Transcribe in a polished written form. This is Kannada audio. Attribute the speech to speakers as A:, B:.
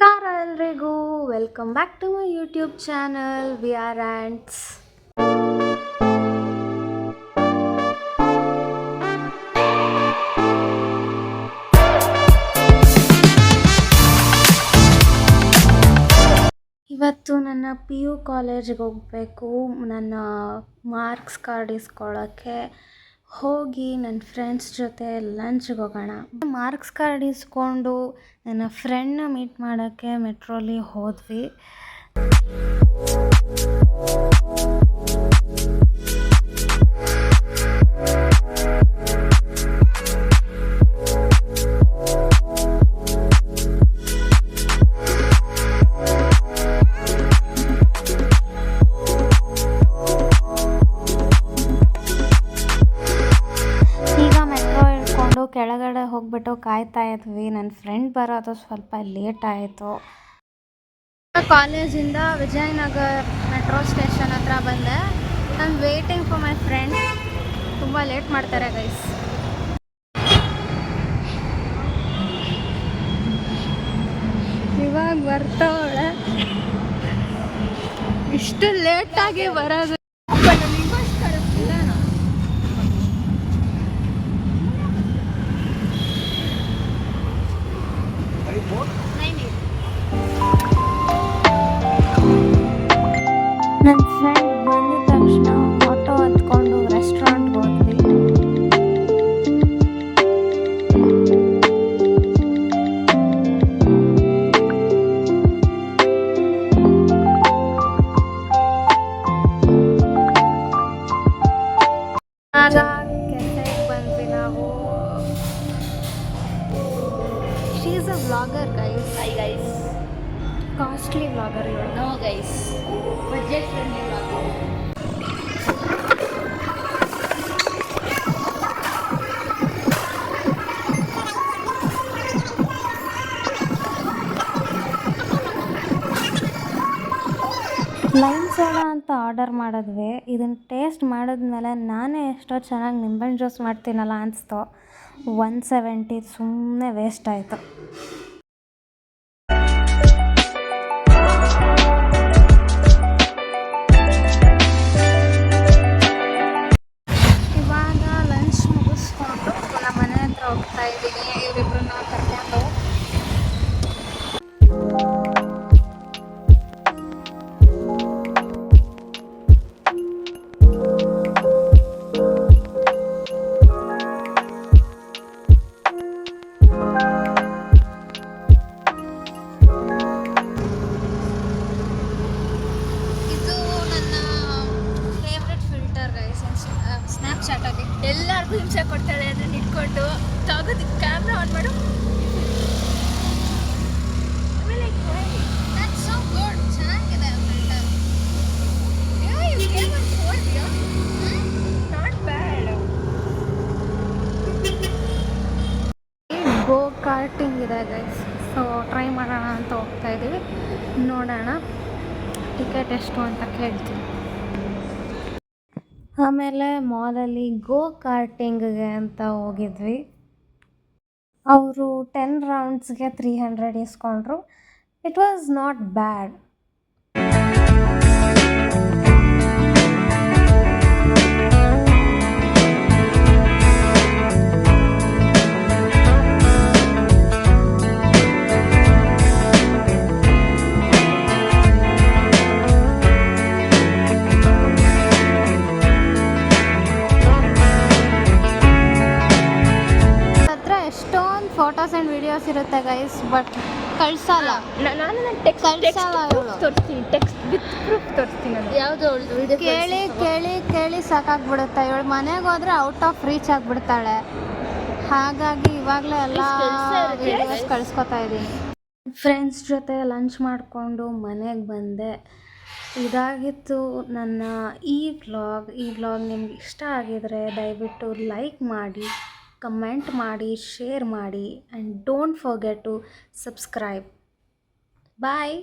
A: ನಮಸ್ಕಾರ ಎಲ್ರಿಗೂ, welcome back to my YouTube channel ವಿ ಆರ್ ಆ್ಯಂಡ್ಸ್. ಇವತ್ತು ನನ್ನ PU ಕಾಲೇಜಿಗೆ ಹೋಗಬೇಕು. ನನ್ನ ಮಾರ್ಕ್ಸ್ ಕಾರ್ಡ್ ಇಸ್ಕೊಳ್ಳೋಕ್ಕೆ ಹೋಗಿ ನನ್ನ ಫ್ರೆಂಡ್ಸ್ ಜೊತೆ ಲಂಚ್ಗೆ ಹೋಗೋಣ. ಮಾರ್ಕ್ಸ್ ಕಾರ್ಡ್ ಇಸ್ಕೊಂಡು ನನ್ನ ಫ್ರೆಂಡ್ನ ಮೀಟ್ ಮಾಡೋಕ್ಕೆ ಮೆಟ್ರೋಲಿ ಹೋದ್ವಿ. ಕೆಳಗಡೆ ಹೋಗ್ಬಿಟ್ಟು ಕಾಯ್ತಾ ಇದ್ವಿ. ನನ್ನ ಫ್ರೆಂಡ್ ಬರೋದು ಸ್ವಲ್ಪ ಲೇಟ್ ಆಯಿತು. ಕಾಲೇಜಿಂದ ವಿಜಯನಗರ್ ಮೆಟ್ರೋ ಸ್ಟೇಷನ್ ಹತ್ರ ಬಂದೆ. ನಾನು ವೇಟಿಂಗ್ ಫಾರ್ ಮೈ ಫ್ರೆಂಡ್. ತುಂಬ ಲೇಟ್ ಮಾಡ್ತಾರೆ ಗೈಸ್. ಇವಾಗ ಬರ್ತಾವಳೆ. ಇಷ್ಟು ಲೇಟಾಗಿ ಬರೋದು. ನನ್ನ ಫ್ರೆಂಡ್ ಬಂದಿದ ತಕ್ಷಣ ಆಟೋ ಹತ್ಕೊಂಡು ರೆಸ್ಟೋರೆಂಟ್ಗೆ ಹೋದ್ವಿ. ಆಗ ಕೆಫೆಗೆ ಬಂದ್ವಿ ನಾವು. She is a vlogger guys.
B: Hi guys.
A: Costly vlogger ಇವಳು.
B: No guys. Budget friendly vlogger.
A: Lime soda ಅಂತ ಆರ್ಡರ್ ಮಾಡಿದ್ವಿ. ಇದನ್ನು ಟೇಸ್ಟ್ ಮಾಡಿದ್ಮೇಲೆ ನಾನೇ ಎಷ್ಟೋ ಚೆನ್ನಾಗಿ ನಿಂಬೆಹಣ್ಣು ಜ್ಯೂಸ್ ಮಾಡ್ತೀನಲ್ಲ ಅನಿಸ್ತು. 170 ಸುಮ್ಮನೆ ವೇಸ್ಟ್ ಆಯಿತು. ಇವಾಗ ಲಂಚ್ ಮುಗಿಸ್ಕೊಂಡು ನಮ್ಮ ಮನೆ ಹತ್ರ ಹೋಗ್ತಾ ಇದ್ದೀನಿ. ಇವರಿಬ್ಬರನ್ನ ಕರ್ಕೊಂಡು ಸ್ನ್ಯಾಪ್ಚಾಟಲ್ಲಿ
B: ಎಲ್ಲರಿಗೂ ಹಿಂಸೆ ಕೊಡ್ತಾಳೆ ಅದನ್ನ ಇಟ್ಕೊಂಡು ತಗೋದು ಕ್ಯಾಮ್ರಾ ಆನ್ ಮಾಡು.
A: ಚೆನ್ನಾಗಿದೆ filter.
B: Not bad.
A: Go karting ಇದೆ ಗೈಸ್. ಸೊ ಟ್ರೈ ಮಾಡೋಣ ಅಂತ ಹೋಗ್ತಾ ಇದ್ದೀವಿ. ನೋಡೋಣ ಟಿಕೆಟ್ ಎಷ್ಟು ಅಂತ ಕೇಳ್ತೀವಿ. ಆಮೇಲೆ ಮಾಲಲ್ಲಿ ಗೋ ಕಾರ್ಟಿಂಗ್ಗೆ ಅಂತ ಹೋಗಿದ್ವಿ. ಅವರು 10 ರೌಂಡ್ಸ್ಗೆ 300 ಇಸ್ಕೊಂಡ್ರು. It was not bad. Photos and videos ಇರುತ್ತೆ ಗೈಸ್, ಬಟ್ ಕಳ್ಸಲ್ಲ.
B: ನಾನು ತೋರಿಸ್ತೀನಿ, ಟೆಕ್ಸ್ಟ್ ವಿತ್ ಪ್ರೂಫ್ ತೋರಿಸ್ತೀನಿ. ನಾನು ಯಾವುದು ವಿಡಿಯೋ
A: ಕೇಳಿ ಕೇಳಿ ಕೇಳಿ ಸಾಕಾಗ್ಬಿಡುತ್ತೆ. ಇವಳು ಮನೆಗೆ ಹೋದರೆ ಔಟ್ ಆಫ್ ರೀಚ್ ಆಗಿಬಿಡ್ತಾಳೆ. ಹಾಗಾಗಿ ಇವಾಗಲೇ ಎಲ್ಲ ವಿಡಿಯೋಸ್ ಕಳಿಸ್ಕೊತಾ ಇದ್ದೀನಿ. ಫ್ರೆಂಡ್ಸ್ ಜೊತೆ ಲಂಚ್ ಮಾಡಿಕೊಂಡು ಮನೆಗೆ ಬಂದೆ. ಇದಾಗಿತ್ತು ನನ್ನ ಈ ವ್ಲಾಗ್ ನಿಮ್ಗೆ ಇಷ್ಟ ಆಗಿದರೆ ದಯವಿಟ್ಟು ಲೈಕ್ ಮಾಡಿ, ಕಮೆಂಟ್ ಮಾಡಿ, ಶೇರ್ ಮಾಡಿ, and don't forget to subscribe. Bye.